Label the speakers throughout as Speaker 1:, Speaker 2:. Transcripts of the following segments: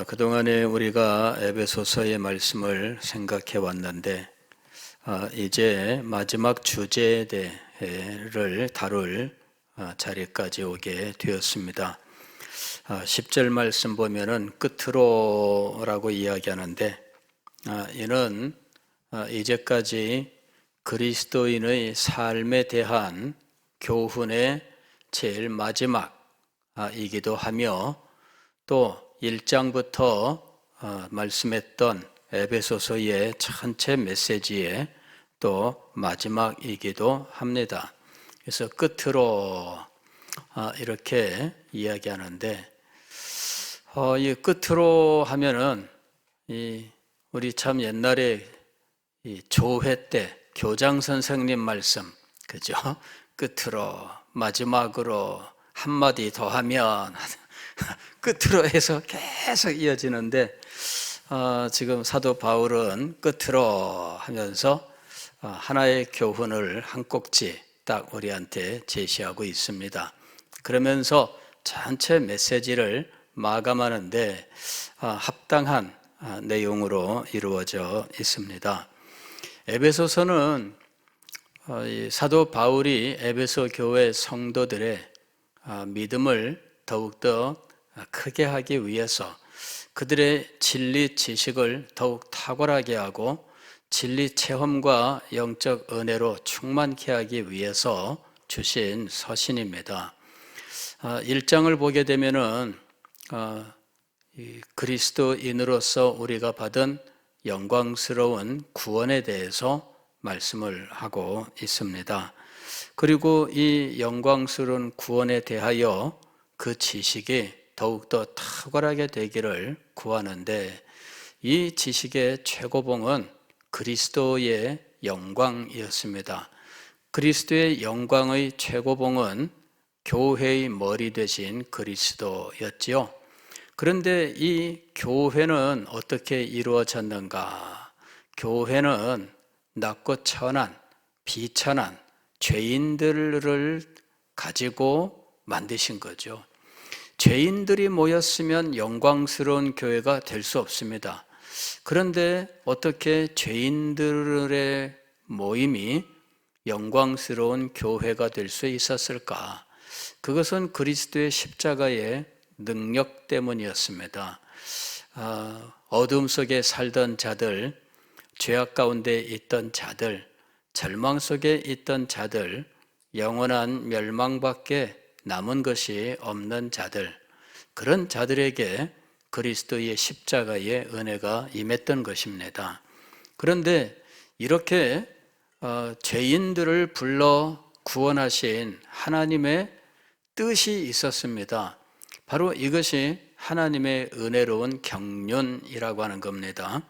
Speaker 1: 그동안에 우리가 에베소서의 말씀을 생각해 왔는데, 이제 마지막 주제에 대해를 다룰 자리까지 오게 되었습니다. 10절 말씀 보면은 끝으로라고 이야기하는데, 이는 이제까지 그리스도인의 삶에 대한 교훈의 제일 마지막이기도 하며, 또 1장부터 말씀했던 에베소서의 전체 메시지의 또 마지막이기도 합니다. 그래서 끝으로 이렇게 이야기하는데, 이 끝으로 하면은 우리 참 옛날에 이 조회 때 교장 선생님 말씀, 그죠? 끝으로 마지막으로 한마디 더 하면 끝으로 해서 계속 이어지는데, 지금 사도 바울은 끝으로 하면서 하나의 교훈을 한 꼭지 딱 우리한테 제시하고 있습니다. 그러면서 전체 메시지를 마감하는데 합당한 내용으로 이루어져 있습니다. 에베소서는 사도 바울이 에베소 교회 성도들의 믿음을 더욱더 크게 하기 위해서, 그들의 진리 지식을 더욱 탁월하게 하고 진리 체험과 영적 은혜로 충만케 하기 위해서 주신 서신입니다. 1장을 보게 되면은 그리스도인으로서 우리가 받은 영광스러운 구원에 대해서 말씀을 하고 있습니다. 그리고 이 영광스러운 구원에 대하여 그 지식이 더욱더 탁월하게 되기를 구하는데, 이 지식의 최고봉은 그리스도의 영광이었습니다. 그리스도의 영광의 최고봉은 교회의 머리 되신 그리스도였지요. 그런데 이 교회는 어떻게 이루어졌는가? 교회는 낮고 천한, 비천한 죄인들을 가지고 만드신 거죠. 죄인들이 모였으면 영광스러운 교회가 될 수 없습니다. 그런데 어떻게 죄인들의 모임이 영광스러운 교회가 될 수 있었을까? 그것은 그리스도의 십자가의 능력 때문이었습니다. 어둠 속에 살던 자들, 죄악 가운데 있던 자들, 절망 속에 있던 자들, 영원한 멸망밖에 남은 것이 없는 자들, 그런 자들에게 그리스도의 십자가의 은혜가 임했던 것입니다. 그런데 이렇게 죄인들을 불러 구원하신 하나님의 뜻이 있었습니다. 바로 이것이 하나님의 은혜로운 경륜이라고 하는 겁니다.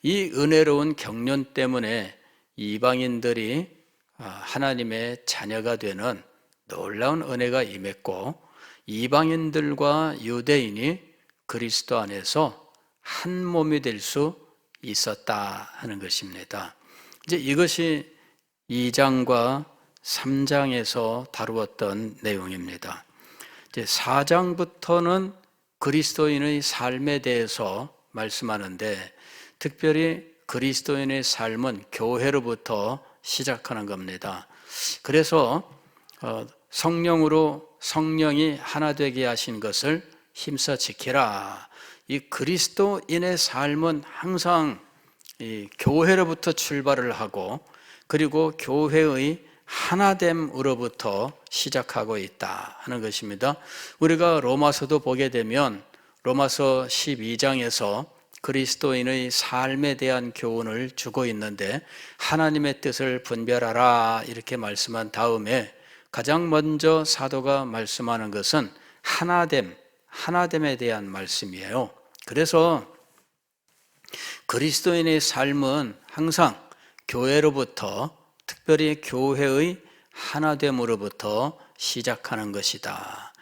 Speaker 1: 이 은혜로운 경륜 때문에 이방인들이 하나님의 자녀가 되는 놀라운 은혜가 임했고, 이방인들과 유대인이 그리스도 안에서 한 몸이 될 수 있었다 하는 것입니다. 이제 이것이 2장과 3장에서 다루었던 내용입니다. 이제 4장부터는 그리스도인의 삶에 대해서 말씀하는데, 특별히 그리스도인의 삶은 교회로부터 시작하는 겁니다. 그래서 성령으로 성령이 하나 되게 하신 것을 힘써 지키라. 이 그리스도인의 삶은 항상 이 교회로부터 출발을 하고, 그리고 교회의 하나됨으로부터 시작하고 있다 하는 것입니다. 우리가 로마서도 보게 되면 로마서 12장에서 그리스도인의 삶에 대한 교훈을 주고 있는데, 하나님의 뜻을 분별하라 이렇게 말씀한 다음에 가장 먼저 사도가 말씀하는 것은 하나됨에 대한 말씀이에요. 그래서 그리스도인의 삶은 항상 교회로부터, 특별히 교회의 하나됨으로부터 시작하는 것이다.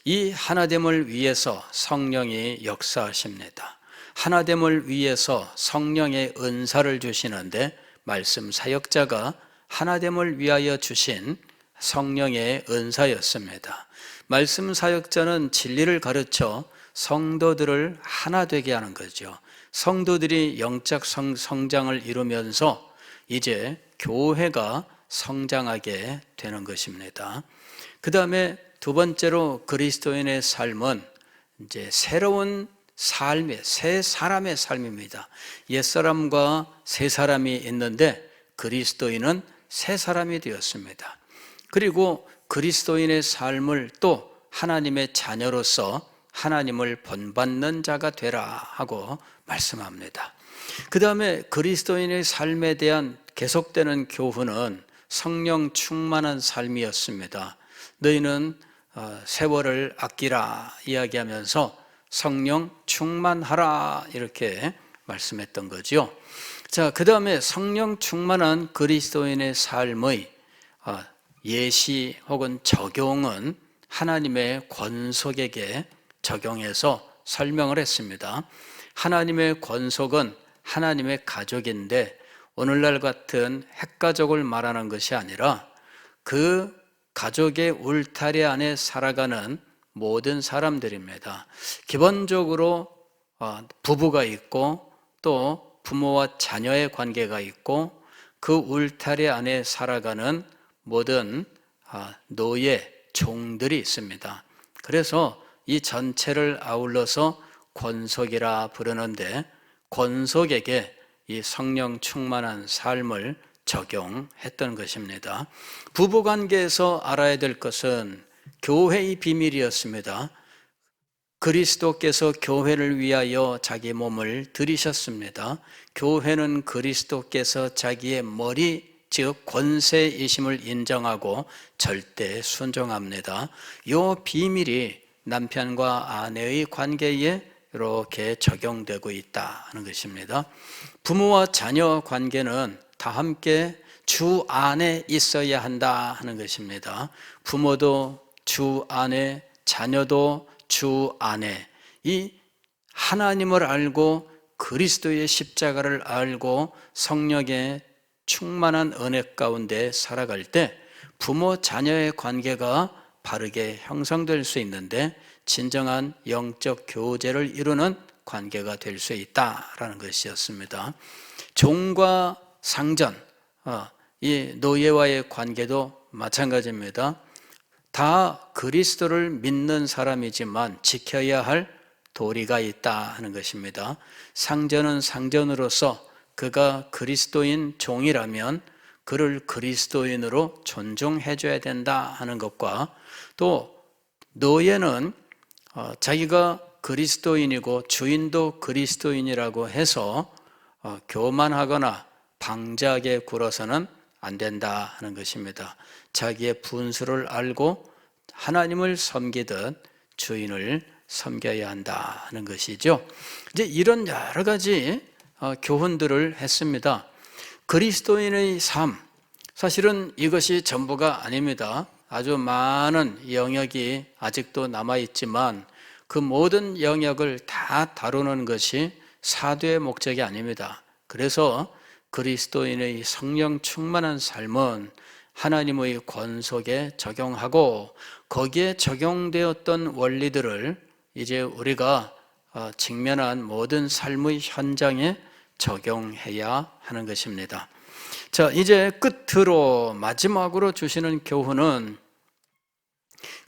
Speaker 1: 이 하나됨을 위해서 성령이 역사하십니다. 하나됨을 위해서 성령의 은사를 주시는데, 말씀 사역자가 하나됨을 위하여 주신 성령의 은사였습니다. 말씀 사역자는 진리를 가르쳐 성도들을 하나 되게 하는 거죠. 성도들이 영적 성장을 이루면서 이제 교회가 성장하게 되는 것입니다. 그 다음에 두 번째로 그리스도인의 삶은 이제 새로운 삶의 새 사람의 삶입니다. 옛사람과 새 사람이 있는데 그리스도인은 새 사람이 되었습니다. 그리고 그리스도인의 삶을 또 하나님의 자녀로서 하나님을 본받는 자가 되라 하고 말씀합니다. 그 다음에 그리스도인의 삶에 대한 계속되는 교훈은 성령 충만한 삶이었습니다. 너희는 세월을 아끼라 이야기하면서 성령 충만하라 이렇게 말씀했던 거죠. 자, 그 다음에 성령 충만한 그리스도인의 삶의 예시 혹은 적용은 하나님의 권속에게 적용해서 설명을 했습니다. 하나님의 권속은 하나님의 가족인데 오늘날 같은 핵가족을 말하는 것이 아니라 그 가족의 울타리 안에 살아가는 모든 사람들입니다. 기본적으로 부부가 있고 또 부모와 자녀의 관계가 있고 그 울타리 안에 살아가는 모든 노예, 종들이 있습니다. 그래서 이 전체를 아울러서 권속이라 부르는데 권속에게 이 성령 충만한 삶을 적용했던 것입니다. 부부관계에서 알아야 될 것은 교회의 비밀이었습니다. 그리스도께서 교회를 위하여 자기 몸을 들이셨습니다. 교회는 그리스도께서 자기의 머리 즉 권세이심을 인정하고 절대 순종합니다. 이 비밀이 남편과 아내의 관계에 이렇게 적용되고 있다는 것입니다. 부모와 자녀 관계는 다 함께 주 안에 있어야 한다 하는 것입니다. 부모도 주 안에, 자녀도 주 안에, 이 하나님을 알고 그리스도의 십자가를 알고 성령의 충만한 은혜 가운데 살아갈 때 부모 자녀의 관계가 바르게 형성될 수 있는데 진정한 영적 교제를 이루는 관계가 될 수 있다라는 것이었습니다. 종과 상전, 이 노예와의 관계도 마찬가지입니다. 다 그리스도를 믿는 사람이지만 지켜야 할 도리가 있다 하는 것입니다. 상전은 상전으로서 그가 그리스도인 종이라면 그를 그리스도인으로 존중해 줘야 된다 하는 것과 또 노예는 자기가 그리스도인이고 주인도 그리스도인이라고 해서 교만하거나 방자하게 굴어서는 안 된다 하는 것입니다. 자기의 분수를 알고 하나님을 섬기듯 주인을 섬겨야 한다 하는 것이죠. 이제 이런 여러 가지 교훈들을 했습니다. 그리스도인의 삶, 사실은 이것이 전부가 아닙니다. 아주 많은 영역이 아직도 남아있지만 그 모든 영역을 다 다루는 것이 사도의 목적이 아닙니다. 그래서 그리스도인의 성령 충만한 삶은 하나님의 권속에 적용하고 거기에 적용되었던 원리들을 이제 우리가 직면한 모든 삶의 현장에 적용해야 하는 것입니다. 자, 이제 끝으로 마지막으로 주시는 교훈은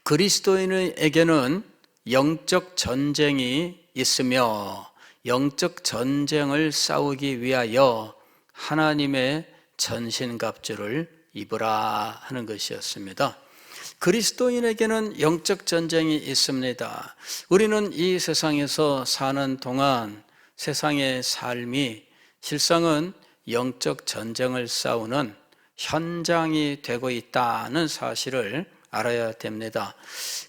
Speaker 1: 그리스도인에게는 영적 전쟁이 있으며 영적 전쟁을 싸우기 위하여 하나님의 전신갑주를 입으라 하는 것이었습니다. 그리스도인에게는 영적 전쟁이 있습니다. 우리는 이 세상에서 사는 동안 세상의 삶이 실상은 영적 전쟁을 싸우는 현장이 되고 있다는 사실을 알아야 됩니다.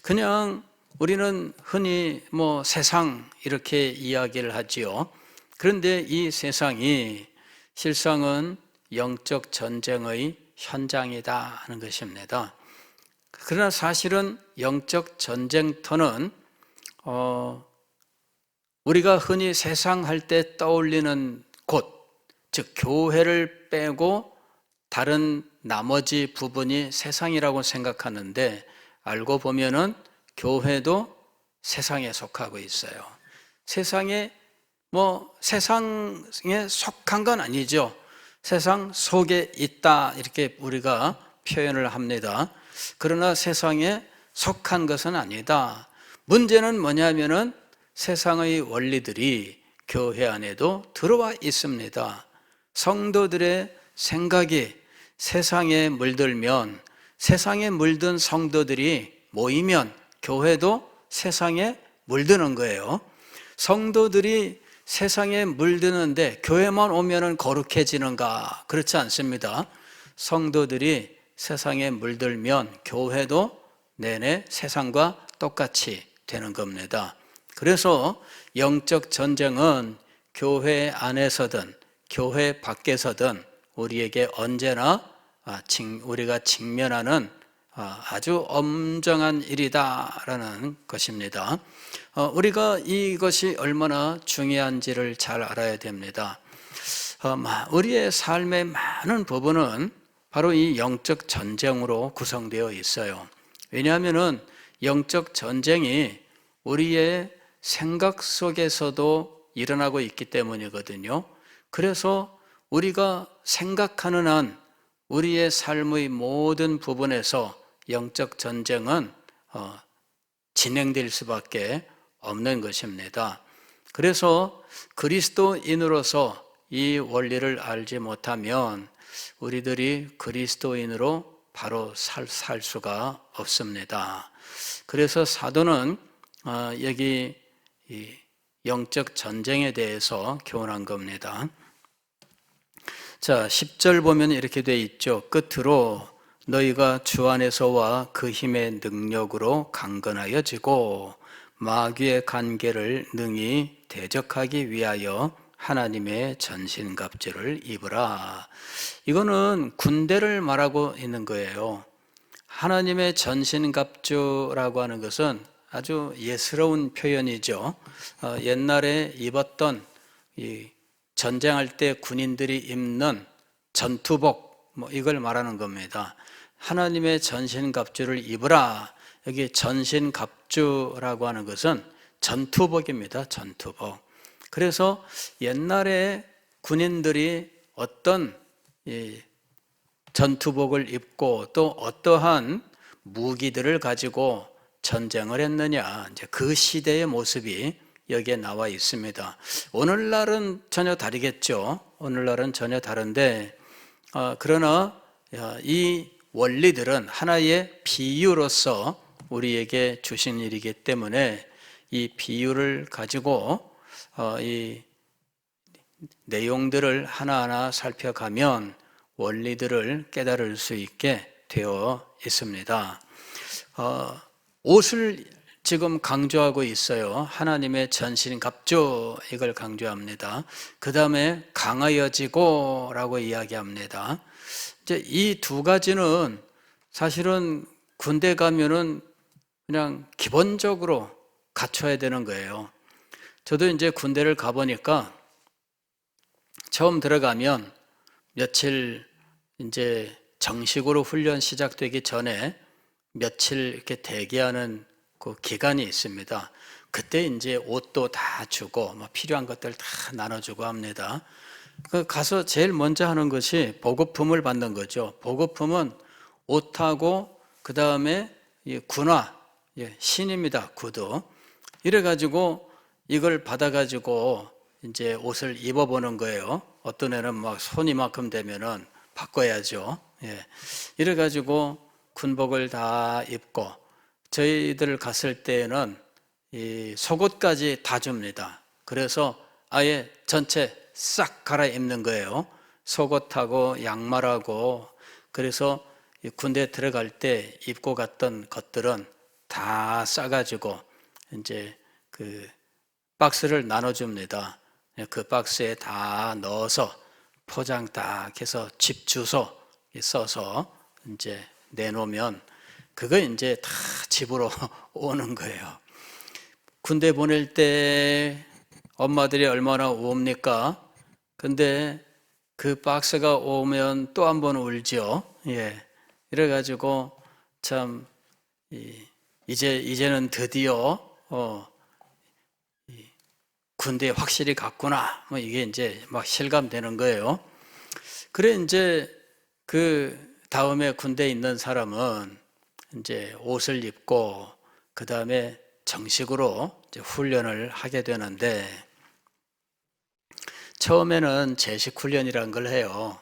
Speaker 1: 그냥 우리는 흔히 세상 이렇게 이야기를 하지요. 그런데 이 세상이 실상은 영적 전쟁의 현장이다 하는 것입니다. 그러나 사실은 영적 전쟁터는 우리가 흔히 세상 할 때 떠올리는 곳, 즉 교회를 빼고 다른 나머지 부분이 세상이라고 생각하는데 알고 보면은 교회도 세상에 속하고 있어요. 세상에 세상에 속한 건 아니죠. 세상 속에 있다 이렇게 우리가 표현을 합니다. 그러나 세상에 속한 것은 아니다. 문제는 뭐냐면은 세상의 원리들이 교회 안에도 들어와 있습니다. 성도들의 생각이 세상에 물들면, 세상에 물든 성도들이 모이면 교회도 세상에 물드는 거예요. 성도들이 세상에 물드는데 교회만 오면은 거룩해지는가? 그렇지 않습니다. 성도들이 세상에 물들면 교회도 내내 세상과 똑같이 되는 겁니다. 그래서 영적 전쟁은 교회 안에서든 교회 밖에서든 우리에게 언제나 우리가 직면하는 아주 엄정한 일이다라는 것입니다. 우리가 이것이 얼마나 중요한지를 잘 알아야 됩니다. 우리의 삶의 많은 부분은 바로 이 영적 전쟁으로 구성되어 있어요. 왜냐하면 영적 전쟁이 우리의 생각 속에서도 일어나고 있기 때문이거든요. 그래서 우리가 생각하는 한 우리의 삶의 모든 부분에서 영적 전쟁은 진행될 수밖에 없는 것입니다. 그래서 그리스도인으로서 이 원리를 알지 못하면 우리들이 그리스도인으로 바로 살 수가 없습니다. 그래서 사도는 여기 이 영적 전쟁에 대해서 교훈한 겁니다. 자, 10절 보면 이렇게 돼 있죠. 끝으로 너희가 주 안에서와 그 힘의 능력으로 강건하여지고 마귀의 관계를 능히 대적하기 위하여 하나님의 전신갑주를 입으라. 이거는 군대를 말하고 있는 거예요. 하나님의 전신갑주라고 하는 것은 아주 예스러운 표현이죠. 옛날에 입었던 이 전쟁할 때 군인들이 입는 전투복 이걸 말하는 겁니다. 하나님의 전신갑주를 입으라. 여기 전신갑주라고 하는 것은 전투복입니다. 전투복. 그래서 옛날에 군인들이 어떤 전투복을 입고 또 어떠한 무기들을 가지고 전쟁을 했느냐, 이제 그 시대의 모습이 여기에 나와 있습니다. 오늘날은 전혀 다르겠죠. 오늘날은 전혀 다른데 그러나 이 원리들은 하나의 비유로서 우리에게 주신 일이기 때문에 이 비유를 가지고 이 내용들을 하나하나 살펴가면 원리들을 깨달을 수 있게 되어 있습니다. 옷을 지금 강조하고 있어요. 하나님의 전신갑주, 이걸 강조합니다. 그 다음에 강하여지고 라고 이야기합니다. 이제 이 두 가지는 사실은 군대 가면은 그냥 기본적으로 갖춰야 되는 거예요. 저도 이제 군대를 가보니까 처음 들어가면 며칠 이제 정식으로 훈련 시작되기 전에 며칠 이렇게 대기하는 그 기간이 있습니다. 그때 이제 옷도 다 주고 필요한 것들 다 나눠주고 합니다. 가서 제일 먼저 하는 것이 보급품을 받는 거죠. 보급품은 옷하고 그 다음에 군화, 신입니다. 구두. 이래가지고 이걸 받아가지고 이제 옷을 입어보는 거예요. 어떤 애는 손 이만큼 되면은 바꿔야죠. 이래가지고 군복을 다 입고 저희들 갔을 때는 이 속옷까지 다 줍니다. 그래서 아예 전체 싹 갈아입는 거예요. 속옷하고 양말하고. 그래서 군대 들어갈 때 입고 갔던 것들은 다 싸가지고 이제 그 박스를 나눠줍니다. 그 박스에 다 넣어서 포장 딱 해서 집 주소 써서 이제 내놓으면 그거 이제 다 집으로 오는 거예요. 군대 보낼 때 엄마들이 얼마나 웁니까? 근데 그 박스가 오면 또 한 번 울죠. 이래가지고 참 이제는 드디어 군대에 확실히 갔구나. 뭐 이게 이제 막 실감되는 거예요. 그래 이제 그 다음에 군대에 있는 사람은 이제 옷을 입고 그 다음에 정식으로 이제 훈련을 하게 되는데, 처음에는 제식 훈련이라는 걸 해요.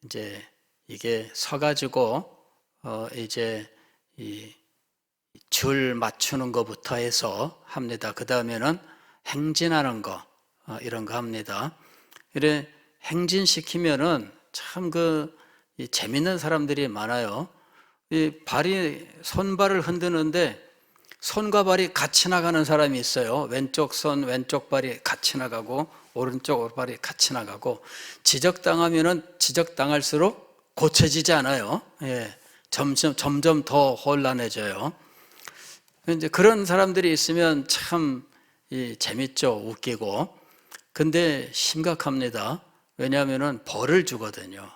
Speaker 1: 이제 이게 서가지고 이제 이 줄 맞추는 것부터 해서 합니다. 그 다음에는 행진하는 거 이런 거 합니다. 그래 행진시키면은 참 재밌는 사람들이 많아요. 이 발이 손발을 흔드는데 손과 발이 같이 나가는 사람이 있어요. 왼쪽 손 왼쪽 발이 같이 나가고 오른쪽 발이 같이 나가고, 지적당하면은 지적당할수록 고쳐지지 않아요. 예, 점점 더 혼란해져요. 이제 그런 사람들이 있으면 참 재밌죠. 웃기고. 근데 심각합니다. 왜냐하면은 벌을 주거든요.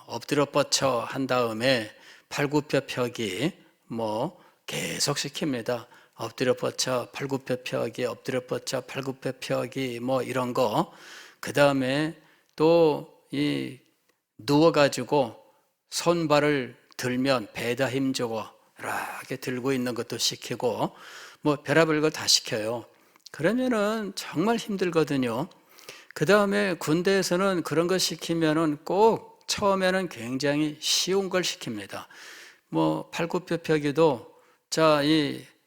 Speaker 1: 엎드려 뻗쳐 한 다음에 팔굽혀 펴기 뭐 계속 시킵니다. 엎드려 뻗쳐 팔굽혀 펴기, 엎드려 뻗쳐 팔굽혀 펴기 뭐 이런 거. 그 다음에 또 누워가지고 손발을 들면 배에다 힘주고 이렇게 들고 있는 것도 시키고 뭐 별의별 걸 다 시켜요. 그러면은 정말 힘들거든요. 그 다음에 군대에서는 그런 거 시키면은 꼭 처음에는 굉장히 쉬운 걸 시킵니다. 뭐 팔굽혀 펴기도 자,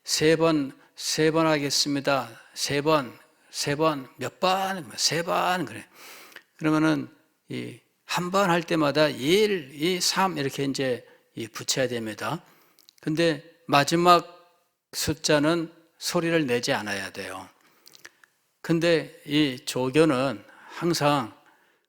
Speaker 1: 세 번 하겠습니다. 세 번, 몇 번, 세 번, 그래. 그러면은 한 번 할 때마다 1, 2, 3 이렇게 이제 붙여야 됩니다. 근데 마지막 숫자는 소리를 내지 않아야 돼요. 근데 이 조교는 항상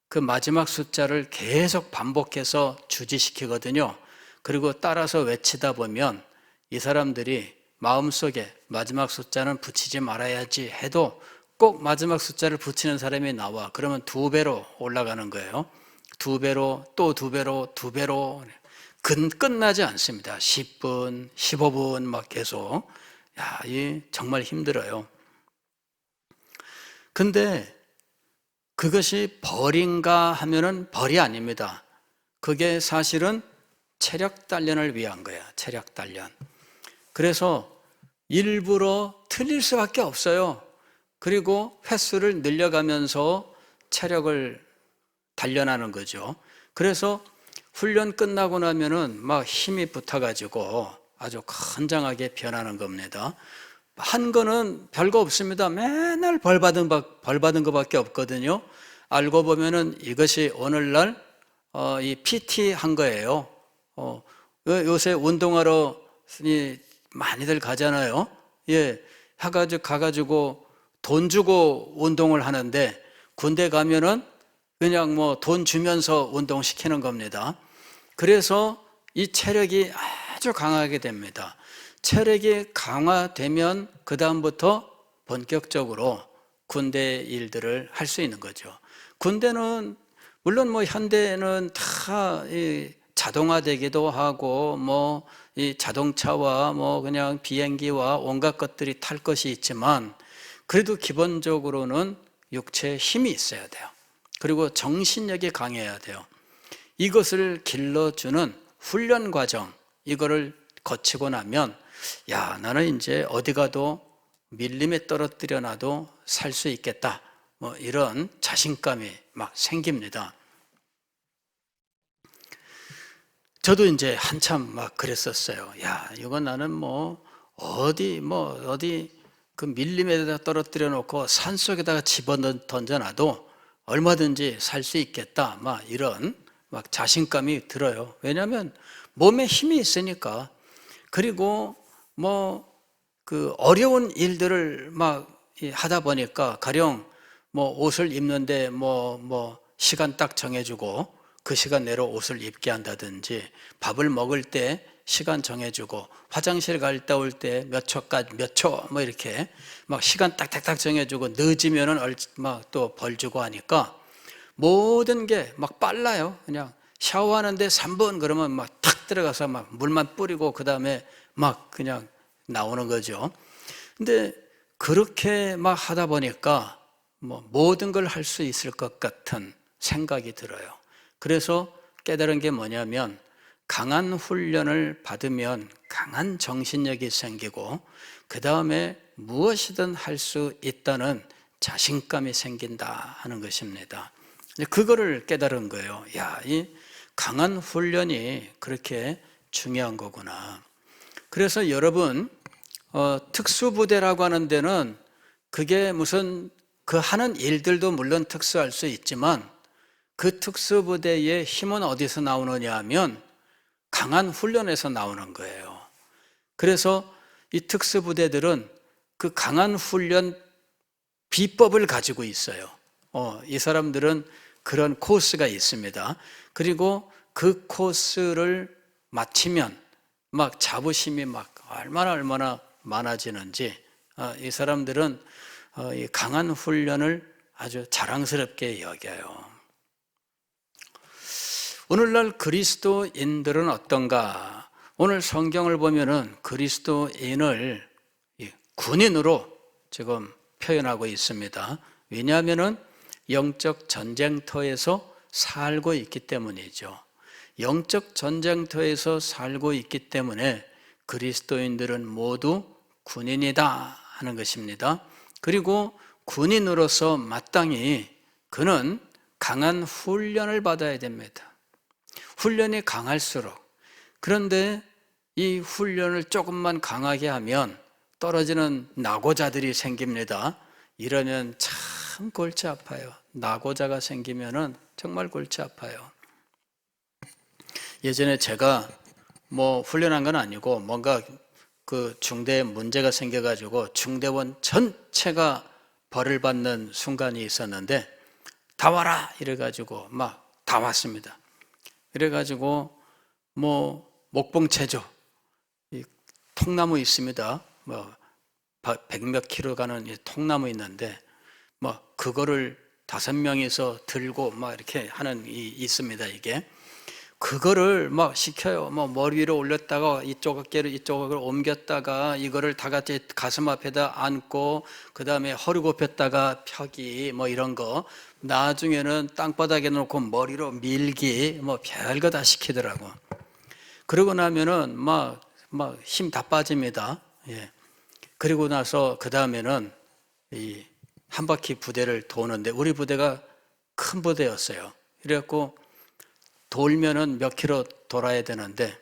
Speaker 1: 그 마지막 숫자를 계속 반복해서 주지시키거든요. 그리고 따라서 외치다 보면 이 사람들이 마음속에 마지막 숫자는 붙이지 말아야지 해도 꼭 마지막 숫자를 붙이는 사람이 나와. 그러면 2배로 올라가는 거예요. 2배로, 또 2배로, 2배로. 끝나지 않습니다. 10분, 15분 막 계속. 야, 정말 힘들어요. 근데 그것이 벌인가 하면은 벌이 아닙니다. 그게 사실은 체력 단련을 위한 거야. 체력 단련. 그래서 일부러 틀릴 수밖에 없어요. 그리고 횟수를 늘려가면서 체력을 단련하는 거죠. 그래서 훈련 끝나고 나면은 막 힘이 붙어가지고 아주 건장하게 변하는 겁니다. 한 거는 별거 없습니다. 맨날 벌 받은 것밖에 없거든요. 알고 보면은 이것이 오늘날 이 PT 한 거예요. 요새 운동하러 많이들 가잖아요. 예, 가가지고 돈 주고 운동을 하는데 군대 가면은 그냥 뭐 돈 주면서 운동시키는 겁니다. 그래서 이 체력이 아주 강하게 됩니다. 체력이 강화되면 그 다음부터 본격적으로 군대 일들을 할 수 있는 거죠. 군대는 물론 뭐 현대는 다 자동화되기도 하고 뭐 이 자동차와 뭐 그냥 비행기와 온갖 것들이 탈 것이 있지만 그래도 기본적으로는 육체에 힘이 있어야 돼요. 그리고 정신력이 강해야 돼요. 이것을 길러주는 훈련 과정, 이거를 거치고 나면 야, 나는 이제 어디 가도 밀림에 떨어뜨려 놔도 살 수 있겠다. 뭐 이런 자신감이 막 생깁니다. 저도 이제 한참 막 그랬었어요. 야, 이건 나는 어디 그 밀림에다 떨어뜨려 놓고 산 속에다가 집어 던져놔도 얼마든지 살 수 있겠다. 막 이런 막 자신감이 들어요. 왜냐하면 몸에 힘이 있으니까. 그리고 그 어려운 일들을 막 하다 보니까 가령 옷을 입는데 시간 딱 정해주고 그 시간 내로 옷을 입게 한다든지, 밥을 먹을 때 시간 정해주고, 화장실 갔다 올 때 몇 초 이렇게 막 시간 딱딱딱 정해주고, 늦으면은 막 또 벌 주고 하니까 모든 게 막 빨라요. 그냥 샤워하는데 3분 그러면 막 탁 들어가서 막 물만 뿌리고 그 다음에 막 그냥 나오는 거죠. 근데 그렇게 막 하다 보니까 뭐 모든 걸 할 수 있을 것 같은 생각이 들어요. 그래서 깨달은 게 뭐냐면 강한 훈련을 받으면 강한 정신력이 생기고 그 다음에 무엇이든 할 수 있다는 자신감이 생긴다 하는 것입니다. 그거를 깨달은 거예요. 야, 이 강한 훈련이 그렇게 중요한 거구나. 그래서 여러분 특수부대라고 하는 데는 그게 무슨 그 하는 일들도 물론 특수할 수 있지만 그 특수부대의 힘은 어디서 나오느냐 하면 강한 훈련에서 나오는 거예요. 그래서 이 특수부대들은 그 강한 훈련 비법을 가지고 있어요. 이 사람들은 그런 코스가 있습니다. 그리고 그 코스를 마치면 막 자부심이 막 얼마나 많아지는지 이 사람들은 이 강한 훈련을 아주 자랑스럽게 여겨요. 오늘날 그리스도인들은 어떤가? 오늘 성경을 보면은 그리스도인을 군인으로 지금 표현하고 있습니다. 왜냐하면은 영적 전쟁터에서 살고 있기 때문이죠. 영적 전쟁터에서 살고 있기 때문에 그리스도인들은 모두 군인이다 하는 것입니다. 그리고 군인으로서 마땅히 그는 강한 훈련을 받아야 됩니다. 훈련이 강할수록, 그런데 이 훈련을 조금만 강하게 하면 떨어지는 낙오자들이 생깁니다. 이러면 참 골치 아파요. 낙오자가 생기면은 정말 골치 아파요. 예전에 제가 뭐 훈련한 건 아니고 뭔가 그 중대에 문제가 생겨가지고 중대원 전체가 벌을 받는 순간이 있었는데 다 와라 이래가지고 막 다 왔습니다. 이래가지고 뭐 목봉체조 이 통나무 있습니다. 뭐 100몇 킬로 가는 이 통나무 있는데 뭐 그거를 5명이서 들고 막 이렇게 하는 이 있습니다. 이게 그거를 막 시켜요. 뭐 머리 위로 올렸다가 이쪽 어깨를 이쪽으로 옮겼다가 이거를 다 같이 가슴 앞에다 안고 그 다음에 허리 굽혔다가 펴기 뭐 이런 거 나중에는 땅바닥에 놓고 머리로 밀기 뭐 별거 다 시키더라고. 그러고 나면은 막 힘 다 빠집니다. 예. 그리고 나서 그 다음에는 이 한 바퀴 부대를 도는데 우리 부대가 큰 부대였어요. 그래갖고 돌면은 몇 킬로 돌아야 되는데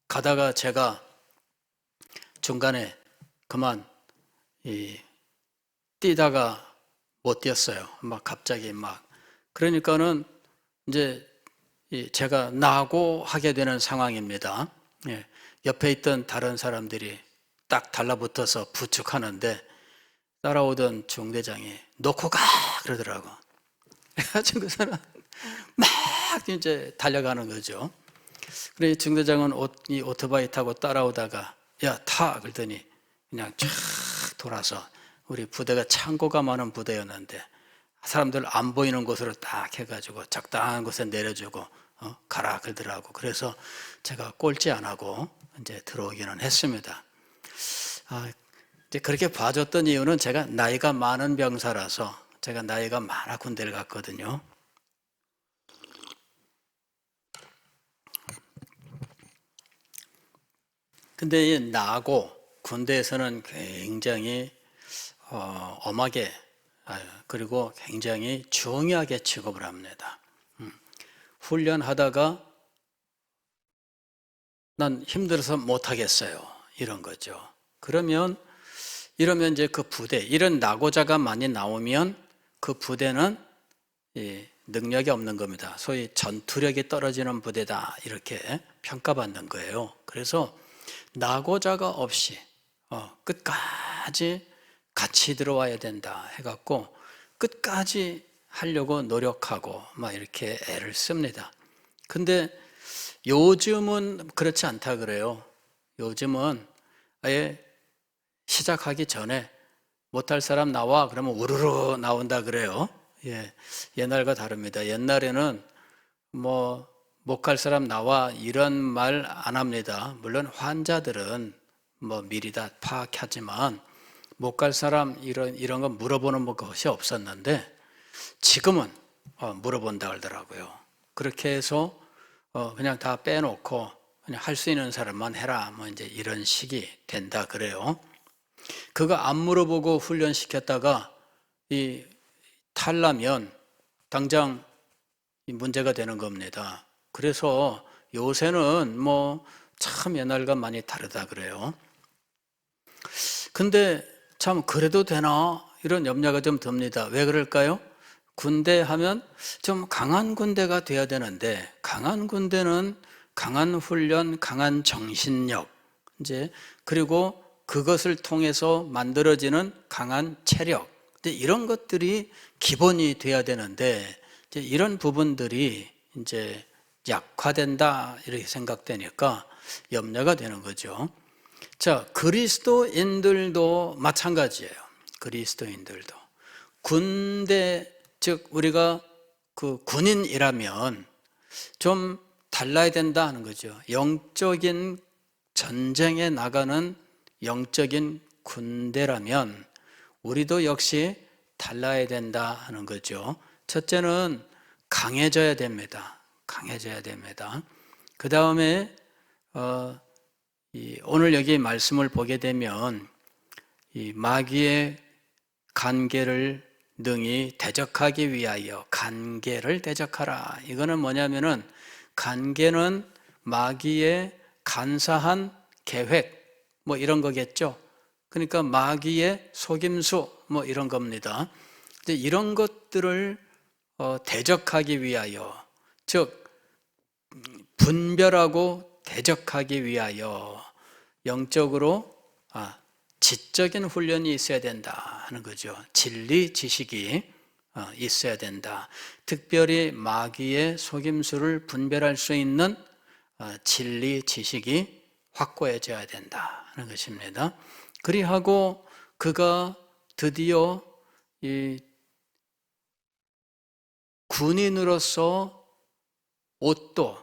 Speaker 1: 가다가 제가 중간에 그만 뛰다가 못 뛰었어요. 막 갑자기 막 그러니까는 이제 제가 낙오하게 되는 상황입니다. 예. 옆에 있던 다른 사람들이 딱 달라붙어서 부축하는데 따라오던 중대장이 놓고 가 그러더라고. 그래가지고 그 사람 막 이제 달려가는 거죠. 그래 중대장은 이 오토바이 타고 따라오다가 야 타 그러더니 그냥 쫙 돌아서 우리 부대가 창고가 많은 부대였는데 사람들 안 보이는 곳으로 딱 해가지고 적당한 곳에 내려주고 가라 그러더라고. 그래서 제가 꼴찌 안 하고 이제 들어오기는 했습니다. 이제 그렇게 봐줬던 이유는 제가 나이가 많은 병사라서 제가 나이가 많아 군대를 갔거든요. 근데 이 낙오 군대에서는 굉장히 엄하게 그리고 굉장히 중요하게 취급을 합니다. 훈련하다가 난 힘들어서 못하겠어요. 이런 거죠. 이러면 이제 그 부대, 이런 낙오자가 많이 나오면 그 부대는 능력이 없는 겁니다. 소위 전투력이 떨어지는 부대다 이렇게 평가받는 거예요. 그래서 낙오자가 없이 끝까지 같이 들어와야 된다 해갖고 끝까지 하려고 노력하고 막 이렇게 애를 씁니다. 근데 요즘은 그렇지 않다 그래요. 요즘은 아예 시작하기 전에 못할 사람 나와 그러면 우르르 나온다 그래요. 예, 옛날과 다릅니다. 옛날에는 뭐 못 갈 사람 나와 이런 말 안 합니다. 물론 환자들은 뭐 미리 다 파악하지만 못 갈 사람 이런 거 물어보는 것이 없었는데 지금은 물어본다 그러더라고요. 그렇게 해서 그냥 다 빼놓고 그냥 할 수 있는 사람만 해라. 뭐 이제 이런 식이 된다 그래요. 그거 안 물어보고 훈련시켰다가 이 탈라면 당장 문제가 되는 겁니다. 그래서 요새는 뭐 참 옛날과 많이 다르다 그래요. 근데 참 그래도 되나 이런 염려가 좀 듭니다. 왜 그럴까요? 군대 하면 좀 강한 군대가 돼야 되는데 강한 군대는 강한 훈련, 강한 정신력, 이제 그리고 그것을 통해서 만들어지는 강한 체력, 이제 이런 것들이 기본이 돼야 되는데 이제 이런 부분들이 이제 약화된다 이렇게 생각되니까 염려가 되는 거죠. 자, 그리스도인들도 마찬가지예요. 그리스도인들도 군대, 즉 우리가 그 군인이라면 좀 달라야 된다 하는 거죠. 영적인 전쟁에 나가는 영적인 군대라면 우리도 역시 달라야 된다 하는 거죠. 첫째는 강해져야 됩니다. 강해져야 됩니다. 그 다음에 오늘 여기 말씀을 보게 되면 이 마귀의 간계를 능히 대적하기 위하여 간계를 대적하라. 이거는 뭐냐면은 간계는 마귀의 간사한 계획 뭐 이런 거겠죠. 그러니까 마귀의 속임수 뭐 이런 겁니다. 이제 이런 것들을 대적하기 위하여, 즉 분별하고 대적하기 위하여 영적으로 지적인 훈련이 있어야 된다 하는 거죠. 진리 지식이 있어야 된다. 특별히 마귀의 속임수를 분별할 수 있는 진리 지식이 확고해져야 된다 하는 것입니다. 그리하고 그가 드디어 이 군인으로서 옷도,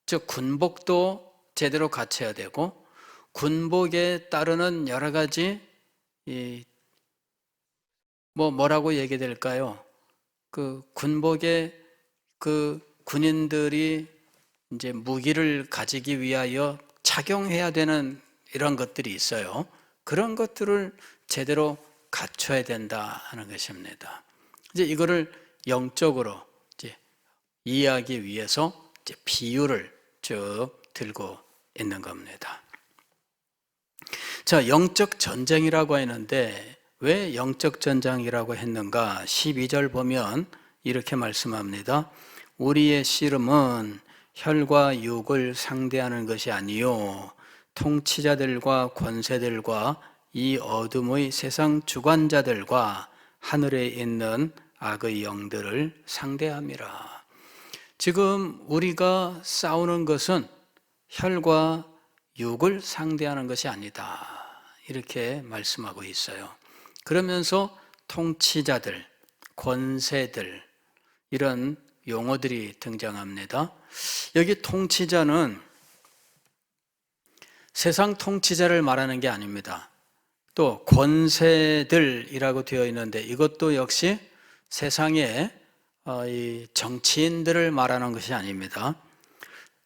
Speaker 1: 즉 군복도 제대로 갖춰야 되고 군복에 따르는 여러 가지 뭐라고 얘기될까요? 그 군복에 그 군인들이 이제 무기를 가지기 위하여 착용해야 되는 이런 것들이 있어요. 그런 것들을 제대로 갖춰야 된다 하는 것입니다. 이제 이거를 영적으로 이제 이해하기 위해서 이제 비유를 쭉 들고 있는 겁니다. 자, 영적 전쟁이라고 했는데 왜 영적 전쟁이라고 했는가? 12절 보면 이렇게 말씀합니다. 우리의 씨름은 혈과 육을 상대하는 것이 아니요 통치자들과 권세들과 이 어둠의 세상 주관자들과 하늘에 있는 악의 영들을 상대함이라. 지금 우리가 싸우는 것은 혈과 육을 상대하는 것이 아니다. 이렇게 말씀하고 있어요. 그러면서 통치자들, 권세들 이런 용어들이 등장합니다. 여기 통치자는 세상 통치자를 말하는 게 아닙니다. 또 권세들이라고 되어 있는데 이것도 역시 세상의 이 정치인들을 말하는 것이 아닙니다.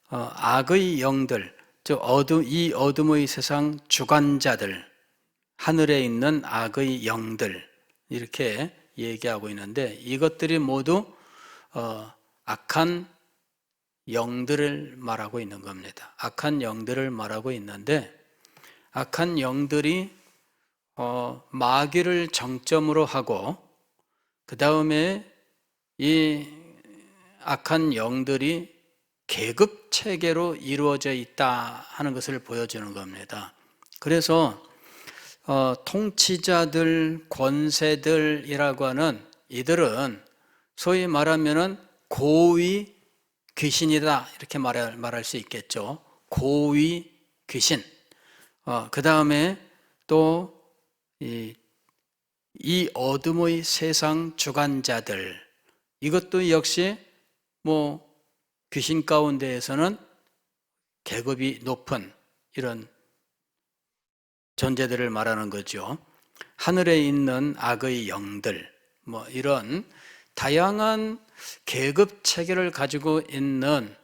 Speaker 1: 악의 영들, 즉 이 어둠의 세상 주관자들, 하늘에 있는 악의 영들 이렇게 얘기하고 있는데 이것들이 모두 악한 영들을 말하고 있는 겁니다. 악한 영들을 말하고 있는데 악한 영들이 마귀를 정점으로 하고 그 다음에 이 악한 영들이 계급 체계로 이루어져 있다 하는 것을 보여주는 겁니다. 그래서 통치자들, 권세들이라고 하는 이들은 소위 말하면은 고위 귀신이다 이렇게 말할 수 있겠죠. 고위 귀신. 그 다음에 또 이 어둠의 세상 주관자들, 이것도 역시 뭐 귀신 가운데에서는 계급이 높은 이런 존재들을 말하는 거죠. 하늘에 있는 악의 영들, 뭐 이런 다양한 계급 체계를 가지고 있는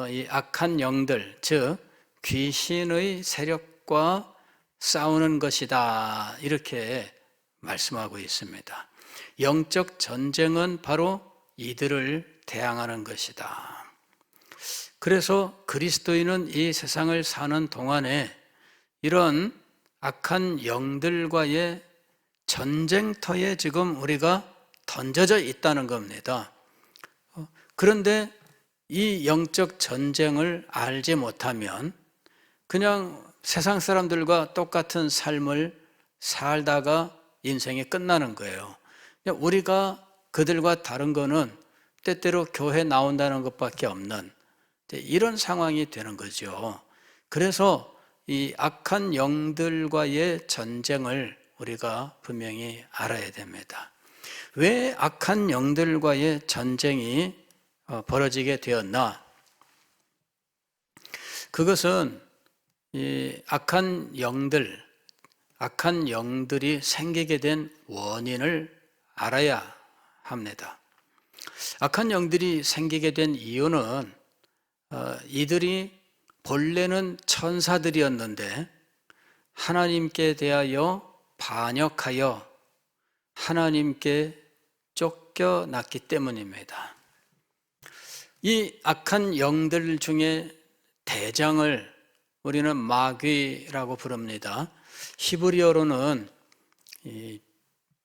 Speaker 1: 이 악한 영들, 즉 귀신의 세력과 싸우는 것이다, 이렇게 말씀하고 있습니다. 영적 전쟁은 바로 이들을 대항하는 것이다. 그래서 그리스도인은 이 세상을 사는 동안에 이런 악한 영들과의 전쟁터에 지금 우리가 던져져 있다는 겁니다. 그런데 이 영적 전쟁을 알지 못하면 그냥 세상 사람들과 똑같은 삶을 살다가 인생이 끝나는 거예요. 우리가 그들과 다른 거는 때때로 교회 나온다는 것밖에 없는 이런 상황이 되는 거죠. 그래서 이 악한 영들과의 전쟁을 우리가 분명히 알아야 됩니다. 왜 악한 영들과의 전쟁이 벌어지게 되었나? 그것은 이 악한 영들이 생기게 된 원인을 알아야 합니다. 악한 영들이 생기게 된 이유는 이들이 본래는 천사들이었는데 하나님께 대하여 반역하여 하나님께 쫓겨났기 때문입니다. 이 악한 영들 중에 대장을 우리는 마귀라고 부릅니다. 히브리어로는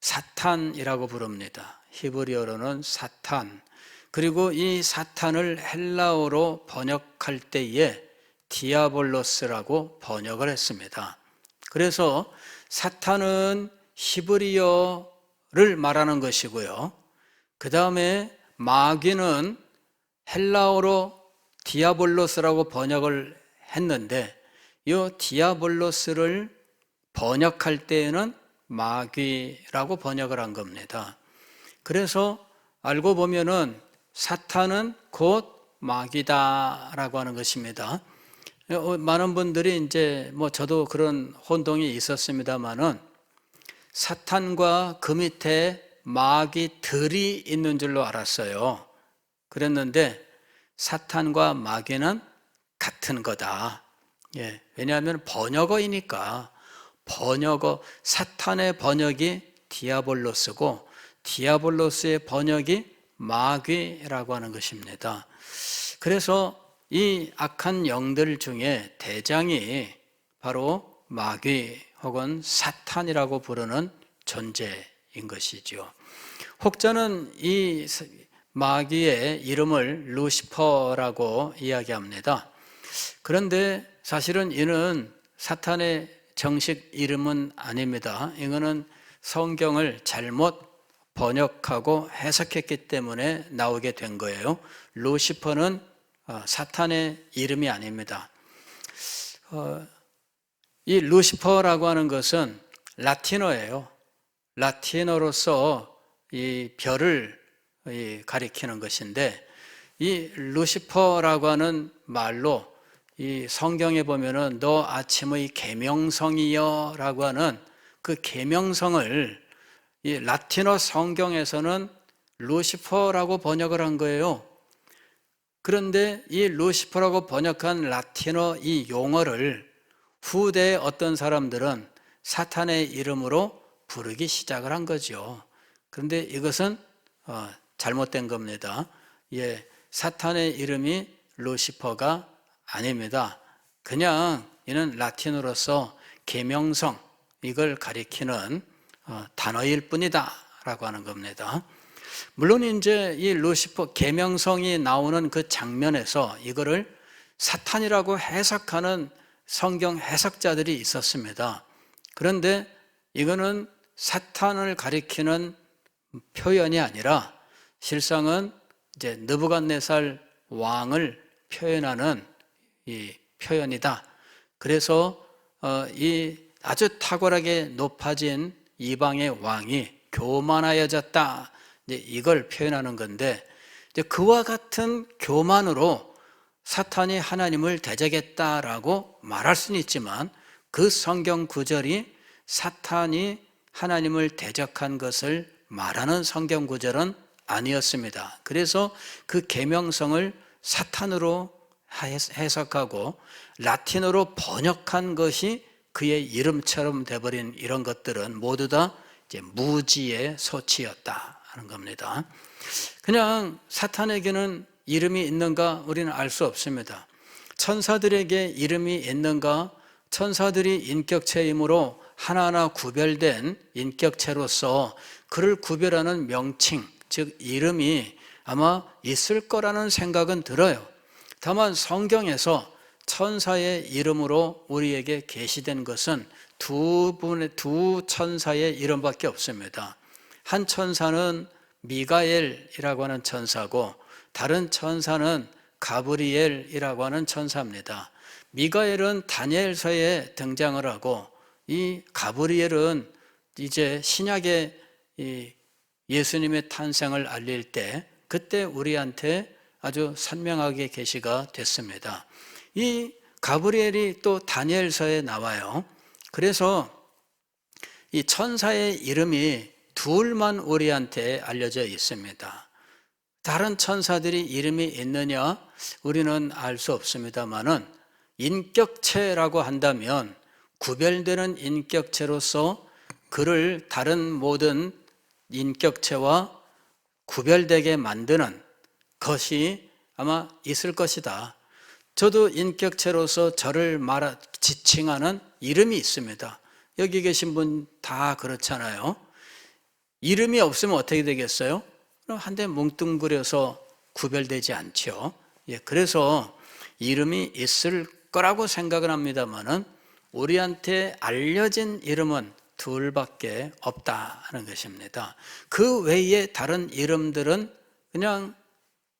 Speaker 1: 사탄이라고 부릅니다. 히브리어로는 사탄. 그리고 이 사탄을 헬라어로 번역할 때에 디아볼로스라고 번역을 했습니다. 그래서 사탄은 히브리어를 말하는 것이고요. 그 다음에 마귀는 헬라어로 디아볼로스라고 번역을 했는데 이 디아볼로스를 번역할 때에는 마귀라고 번역을 한 겁니다. 그래서 알고 보면은 사탄은 곧 마귀다라고 하는 것입니다. 많은 분들이 이제 저도 그런 혼동이 있었습니다만은 사탄과 그 밑에 마귀들이 있는 줄로 알았어요. 그랬는데 사탄과 마귀는 같은 거다. 왜냐하면 번역어이니까 사탄의 번역이 디아볼로스고 디아볼로스의 번역이 마귀라고 하는 것입니다. 그래서 이 악한 영들 중에 대장이 바로 마귀 혹은 사탄이라고 부르는 존재인 것이죠. 혹자는 이 마귀의 이름을 루시퍼라고 이야기합니다. 그런데 사실은 이는 사탄의 정식 이름은 아닙니다. 이거는 성경을 잘못 번역하고 해석했기 때문에 나오게 된 거예요. 루시퍼는 사탄의 이름이 아닙니다. 이 루시퍼라고 하는 것은 라틴어예요. 라틴어로서 이 별을 가리키는 것인데 이 루시퍼라고 하는 말로 이 성경에 보면은 너 아침의 계명성이여 라고 하는 그 계명성을 이 라틴어 성경에서는 루시퍼라고 번역을 한 거예요. 그런데 이 루시퍼라고 번역한 라틴어 이 용어를 후대에 어떤 사람들은 사탄의 이름으로 부르기 시작을 한 거죠. 그런데 이것은 잘못된 겁니다. 사탄의 이름이 루시퍼가 아닙니다. 그냥 이는 라틴어로서 계명성, 이걸 가리키는 단어일 뿐이다 라고 하는 겁니다. 물론 이제 이 루시퍼 계명성이 나오는 그 장면에서 이거를 사탄이라고 해석하는 성경 해석자들이 있었습니다. 그런데 이거는 사탄을 가리키는 표현이 아니라 실상은 이제 느부갓네살 왕을 표현하는 이 표현이다. 그래서 이 아주 탁월하게 높아진 이방의 왕이 교만하여졌다. 이걸 표현하는 건데 이제 그와 같은 교만으로 사탄이 하나님을 대적했다라고 말할 수는 있지만 그 성경 구절이 사탄이 하나님을 대적한 것을 말하는 성경 구절은 아니었습니다. 그래서 그 계명성을 사탄으로 해석하고 라틴어로 번역한 것이 그의 이름처럼 돼버린 이런 것들은 모두 다 이제 무지의 소치였다 하는 겁니다. 그냥 사탄에게는 이름이 있는가 우리는 알 수 없습니다. 천사들에게 이름이 있는가? 천사들이 인격체이므로 하나하나 구별된 인격체로서 그를 구별하는 명칭, 즉 이름이 아마 있을 거라는 생각은 들어요. 다만 성경에서 천사의 이름으로 우리에게 계시된 것은 두 천사의 이름밖에 없습니다. 한 천사는 미가엘이라고 하는 천사고 다른 천사는 가브리엘이라고 하는 천사입니다. 미가엘은 다니엘서에 등장을 하고 이 가브리엘은 이제 신약의 예수님의 탄생을 알릴 때 그때 우리한테 아주 선명하게 계시가 됐습니다. 이 가브리엘이 또 다니엘서에 나와요. 그래서 이 천사의 이름이 둘만 우리한테 알려져 있습니다. 다른 천사들이 이름이 있느냐? 우리는 알 수 없습니다만은 인격체라고 한다면 구별되는 인격체로서 그를 다른 모든 인격체와 구별되게 만드는 것이 아마 있을 것이다. 저도 인격체로서 저를 지칭하는 이름이 있습니다. 여기 계신 분 다 그렇잖아요. 이름이 없으면 어떻게 되겠어요? 그럼 한데 뭉뚱그려서 구별되지 않죠. 그래서 이름이 있을 거라고 생각을 합니다만은 우리한테 알려진 이름은 둘밖에 없다는 것입니다. 그 외에 다른 이름들은 그냥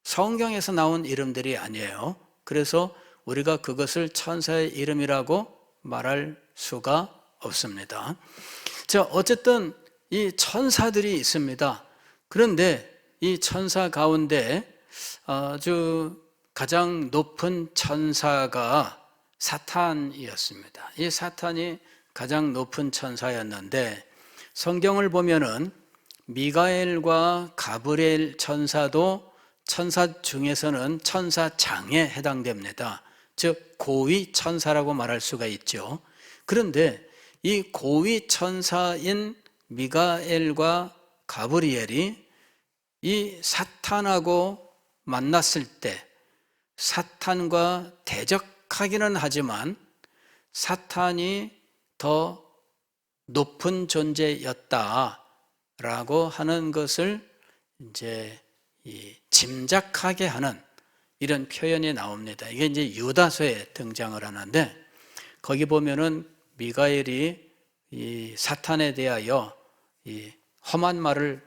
Speaker 1: 성경에서 나온 이름들이 아니에요. 그래서 우리가 그것을 천사의 이름이라고 말할 수가 없습니다. 자, 어쨌든 이 천사들이 있습니다. 그런데 이 천사 가운데 아주 가장 높은 천사가 사탄이었습니다. 이 사탄이 가장 높은 천사였는데 성경을 보면은 미가엘과 가브리엘 천사도 천사 중에서는 천사장에 해당됩니다. 즉 고위 천사라고 말할 수가 있죠. 그런데 이 고위 천사인 미가엘과 가브리엘이 이 사탄하고 만났을 때 사탄과 대적하기는 하지만 사탄이 더 높은 존재였다라고 하는 것을 이제 짐작하게 하는 이런 표현이 나옵니다. 이게 이제 유다서에 등장을 하는데 거기 보면은 미가엘이 이 사탄에 대하여 이 험한 말을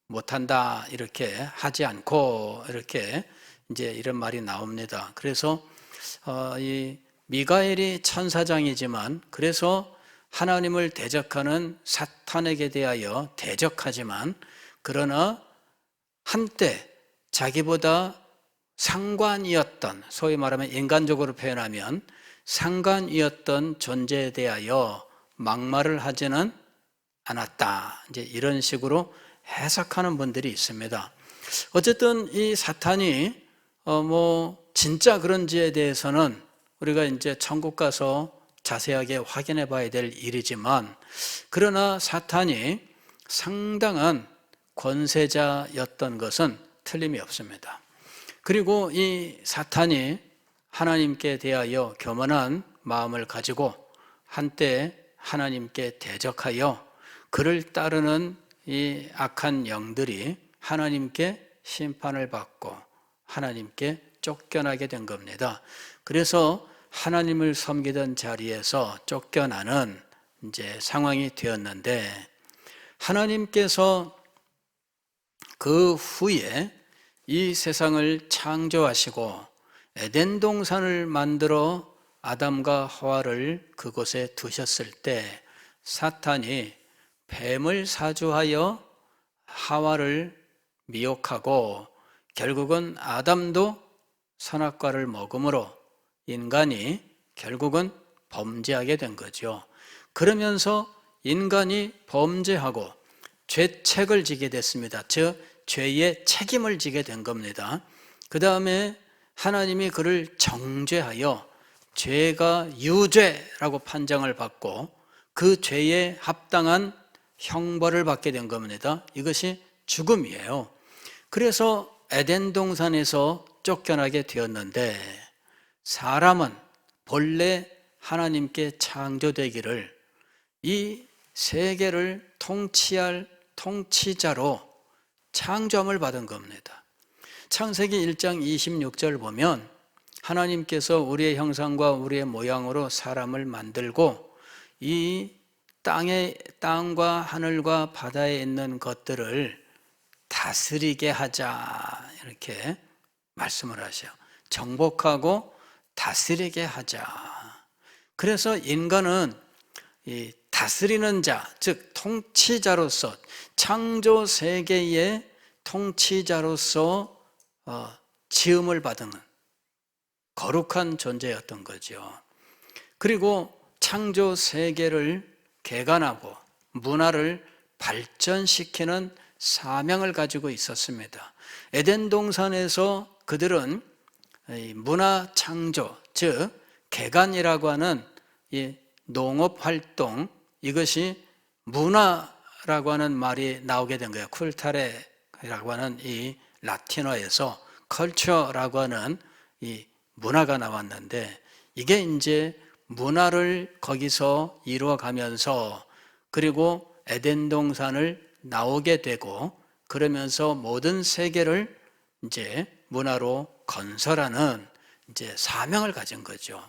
Speaker 1: 못한다 이렇게 하지 않고 이렇게 이제 이런 말이 나옵니다. 그래서 이 미가엘이 천사장이지만 그래서 하나님을 대적하는 사탄에게 대하여 대적하지만 그러나 한때 자기보다 상관이었던 소위 말하면 인간적으로 표현하면 상관이었던 존재에 대하여 막말을 하지는 않았다. 이제 이런 식으로 해석하는 분들이 있습니다. 어쨌든 이 사탄이 진짜 그런지에 대해서는 우리가 이제 천국 가서 자세하게 확인해 봐야 될 일이지만 그러나 사탄이 상당한 권세자였던 것은 틀림이 없습니다. 그리고 이 사탄이 하나님께 대하여 교만한 마음을 가지고 한때 하나님께 대적하여 그를 따르는 이 악한 영들이 하나님께 심판을 받고 하나님께 쫓겨나게 된 겁니다. 그래서 하나님을 섬기던 자리에서 쫓겨나는 이제 상황이 되었는데 하나님께서 그 후에 이 세상을 창조하시고 에덴 동산을 만들어 아담과 하와를 그곳에 두셨을 때 사탄이 뱀을 사주하여 하와를 미혹하고 결국은 아담도 선악과를 먹음으로 인간이 결국은 범죄하게 된 거죠. 그러면서 인간이 범죄하고 죄책을 지게 됐습니다. 즉 죄의 책임을 지게 된 겁니다. 그 다음에 하나님이 그를 정죄하여 죄가 유죄라고 판정을 받고 그 죄에 합당한 형벌을 받게 된 겁니다. 이것이 죽음이에요. 그래서 에덴 동산에서 쫓겨나게 되었는데, 사람은 본래 하나님께 창조되기를 이 세계를 통치할 통치자로 창조함을 받은 겁니다. 창세기 1장 26절 보면 하나님께서 우리의 형상과 우리의 모양으로 사람을 만들고 이 땅과 하늘과 바다에 있는 것들을 다스리게 하자, 이렇게 말씀을 하셔요. 정복하고 다스리게 하자. 그래서 인간은 이 다스리는 자, 즉 통치자로서, 창조 세계의 통치자로서 지음을 받은 거룩한 존재였던 거죠. 그리고 창조 세계를 개간하고 문화를 발전시키는 사명을 가지고 있었습니다. 에덴 동산에서 그들은 문화 창조, 즉 개간이라고 하는 이 농업 활동, 이것이 문화라고 하는 말이 나오게 된 거예요. 쿨타레라고 하는 이 라틴어에서 컬처라고 하는 이 문화가 나왔는데, 이게 이제 문화를 거기서 이루어가면서, 그리고 에덴 동산을 나오게 되고, 그러면서 모든 세계를 이제 문화로 건설하는 이제 사명을 가진 거죠.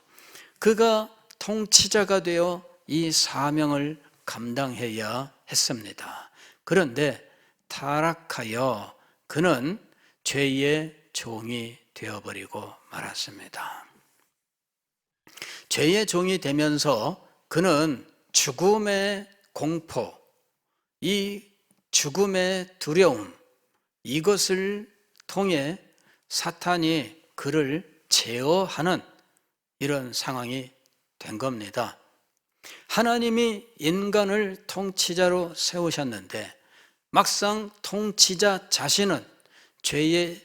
Speaker 1: 그가 통치자가 되어 이 사명을 감당해야 했습니다. 그런데 타락하여 그는 죄의 종이 되어버리고 말았습니다. 죄의 종이 되면서 그는 죽음의 공포, 이 죽음의 두려움, 이것을 통해 사탄이 그를 제어하는 이런 상황이 된 겁니다. 하나님이 인간을 통치자로 세우셨는데 막상 통치자 자신은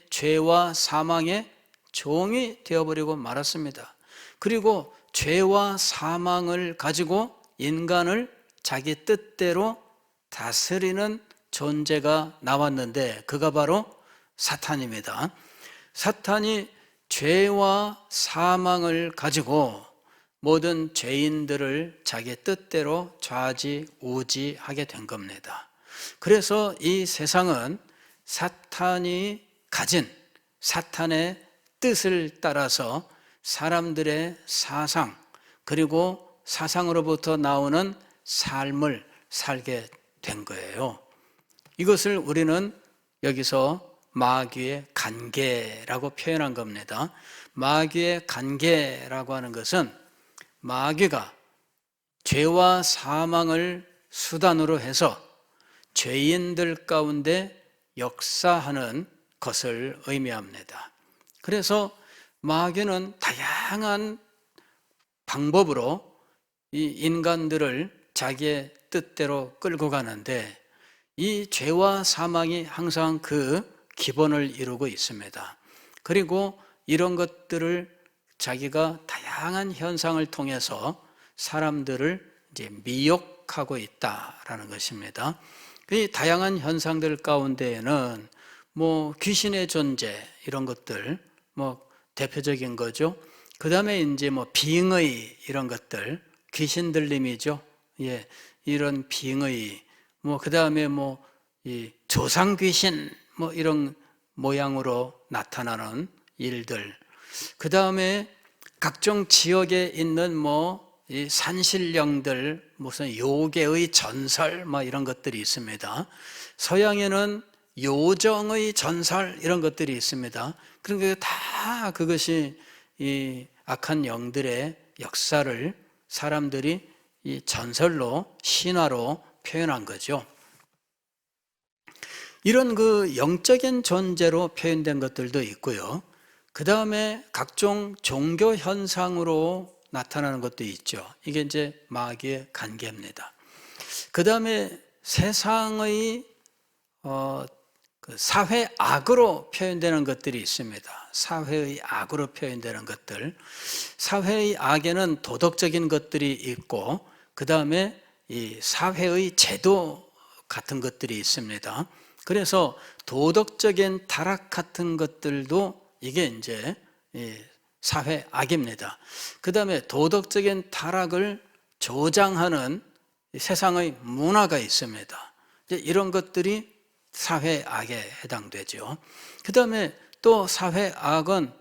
Speaker 1: 죄와 사망의 종이 되어버리고 말았습니다. 그리고 죄와 사망을 가지고 인간을 자기 뜻대로 다스리는 존재가 나왔는데, 그가 바로 사탄입니다. 사탄이 죄와 사망을 가지고 모든 죄인들을 자기 뜻대로 좌지우지하게 된 겁니다. 그래서 이 세상은 사탄이 가진 사탄의 뜻을 따라서 사람들의 사상, 그리고 사상으로부터 나오는 삶을 살게 된 거예요. 이것을 우리는 여기서 마귀의 간계라고 표현한 겁니다. 마귀의 간계라고 하는 것은 마귀가 죄와 사망을 수단으로 해서 죄인들 가운데 역사하는 것을 의미합니다. 그래서 마귀는 다양한 방법으로 이 인간들을 자기의 뜻대로 끌고 가는데, 이 죄와 사망이 항상 그 기본을 이루고 있습니다. 그리고 이런 것들을 자기가 다양한 현상을 통해서 사람들을 이제 미혹하고 있다라는 것입니다. 이 다양한 현상들 가운데에는 귀신의 존재, 이런 것들 대표적인 거죠. 그 다음에 이제 빙의, 이런 것들, 귀신 들림이죠. 예, 이런 빙의, 그 다음에 이 조상 귀신, 이런 모양으로 나타나는 일들. 그 다음에 각종 지역에 있는 이 산신령들, 무슨 요괴의 전설, 이런 것들이 있습니다. 서양에는 요정의 전설, 이런 것들이 있습니다. 그러니까 다 그것이 이 악한 영들의 역사를 사람들이 이 전설로, 신화로 표현한 거죠. 이런 그 영적인 존재로 표현된 것들도 있고요. 그 다음에 각종 종교 현상으로 나타나는 것도 있죠. 이게 이제 마귀의 관계입니다. 그 다음에 세상의 그 사회 악으로 표현되는 것들이 있습니다. 사회의 악으로 표현되는 것들. 사회의 악에는 도덕적인 것들이 있고, 그 다음에 이 사회의 제도 같은 것들이 있습니다. 그래서 도덕적인 타락 같은 것들도 이게 이제 사회 악입니다. 그 다음에 도덕적인 타락을 조장하는 세상의 문화가 있습니다. 이런 것들이 사회 악에 해당되죠. 그 다음에 또 사회 악은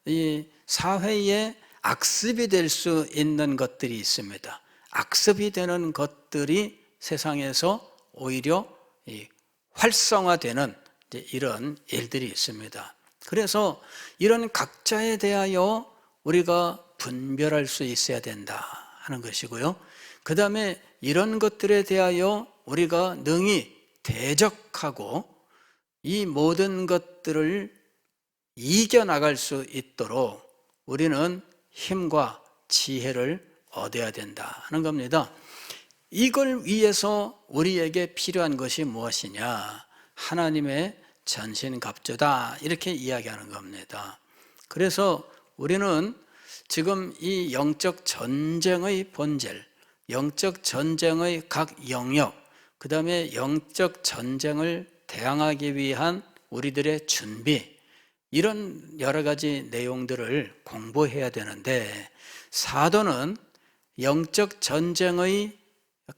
Speaker 1: 이 사회에 악습이 될 수 있는 것들이 있습니다. 악습이 되는 것들이 세상에서 오히려 활성화되는 이런 일들이 있습니다. 그래서 이런 각자에 대하여 우리가 분별할 수 있어야 된다 하는 것이고요. 그 다음에 이런 것들에 대하여 우리가 능히 대적하고 이 모든 것들을 이겨나갈 수 있도록 우리는 힘과 지혜를 얻어야 된다 하는 겁니다. 이걸 위해서 우리에게 필요한 것이 무엇이냐? 하나님의 전신갑주다 이렇게 이야기하는 겁니다. 그래서 우리는 지금 이 영적 전쟁의 본질, 영적 전쟁의 각 영역, 그 다음에 영적 전쟁을 대항하기 위한 우리들의 준비, 이런 여러 가지 내용들을 공부해야 되는데, 사도는 영적 전쟁의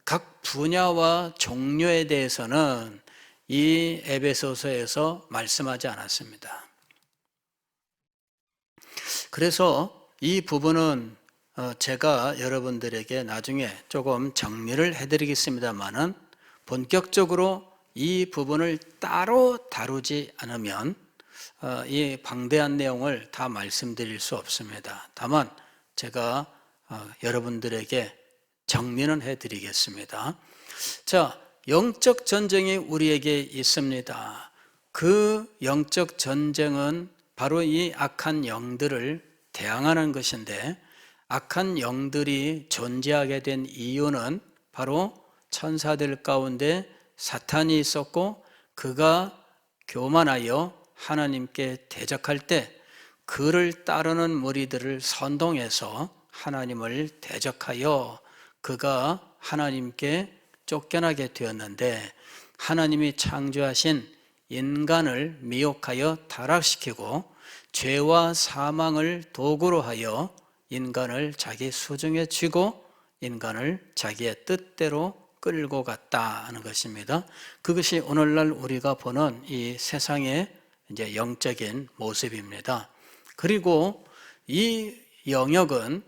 Speaker 1: 각 분야와 종류에 대해서는 이 에베소서에서 말씀하지 않았습니다. 그래서 이 부분은 제가 여러분들에게 나중에 조금 정리를 해드리겠습니다만은, 본격적으로 이 부분을 따로 다루지 않으면 이 방대한 내용을 다 말씀드릴 수 없습니다. 다만 제가 여러분들에게 정리는 해드리겠습니다. 자, 영적 전쟁이 우리에게 있습니다. 그 영적 전쟁은 바로 이 악한 영들을 대항하는 것인데, 악한 영들이 존재하게 된 이유는 바로 천사들 가운데 사탄이 있었고, 그가 교만하여 하나님께 대적할 때 그를 따르는 무리들을 선동해서 하나님을 대적하여 그가 하나님께 쫓겨나게 되었는데, 하나님이 창조하신 인간을 미혹하여 타락시키고 죄와 사망을 도구로 하여 인간을 자기 수중에 쥐고 인간을 자기의 뜻대로 끌고 갔다 하는 것입니다. 그것이 오늘날 우리가 보는 이 세상의 이제 영적인 모습입니다. 그리고 이 영역은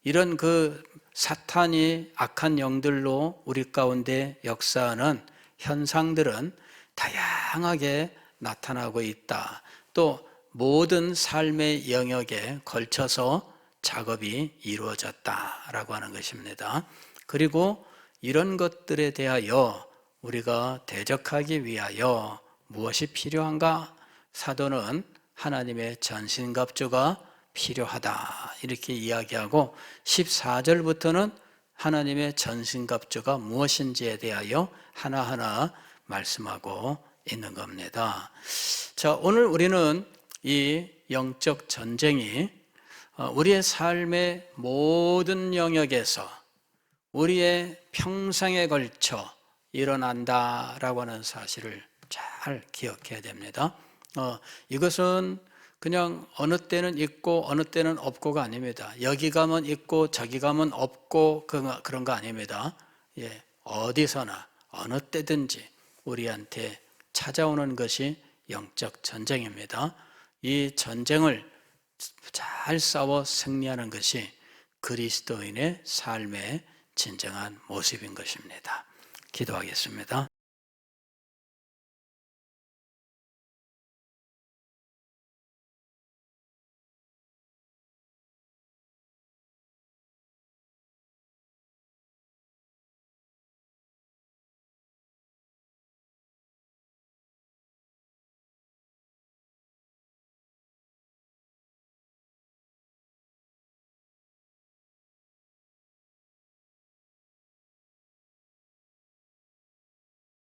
Speaker 1: 이런 그 사탄이 악한 영들로 우리 가운데 역사하는 현상들은 다양하게 나타나고 있다. 또 모든 삶의 영역에 걸쳐서 작업이 이루어졌다라고 하는 것입니다. 그리고 이런 것들에 대하여 우리가 대적하기 위하여 무엇이 필요한가? 사도는 하나님의 전신갑주가 필요하다 이렇게 이야기하고, 14절부터는 하나님의 전신갑주가 무엇인지에 대하여 하나하나 말씀하고 있는 겁니다. 자, 오늘 우리는 이 영적 전쟁이 우리의 삶의 모든 영역에서 우리의 평생에 걸쳐 일어난다라고 하는 사실을 잘 기억해야 됩니다. 이것은 그냥 어느 때는 있고 어느 때는 없고가 아닙니다. 여기 가면 있고 저기 가면 없고 그런 거 아닙니다. 어디서나 어느 때든지 우리한테 찾아오는 것이 영적 전쟁입니다. 이 전쟁을 잘 싸워 승리하는 것이 그리스도인의 삶의 진정한 모습인 것입니다. 기도하겠습니다.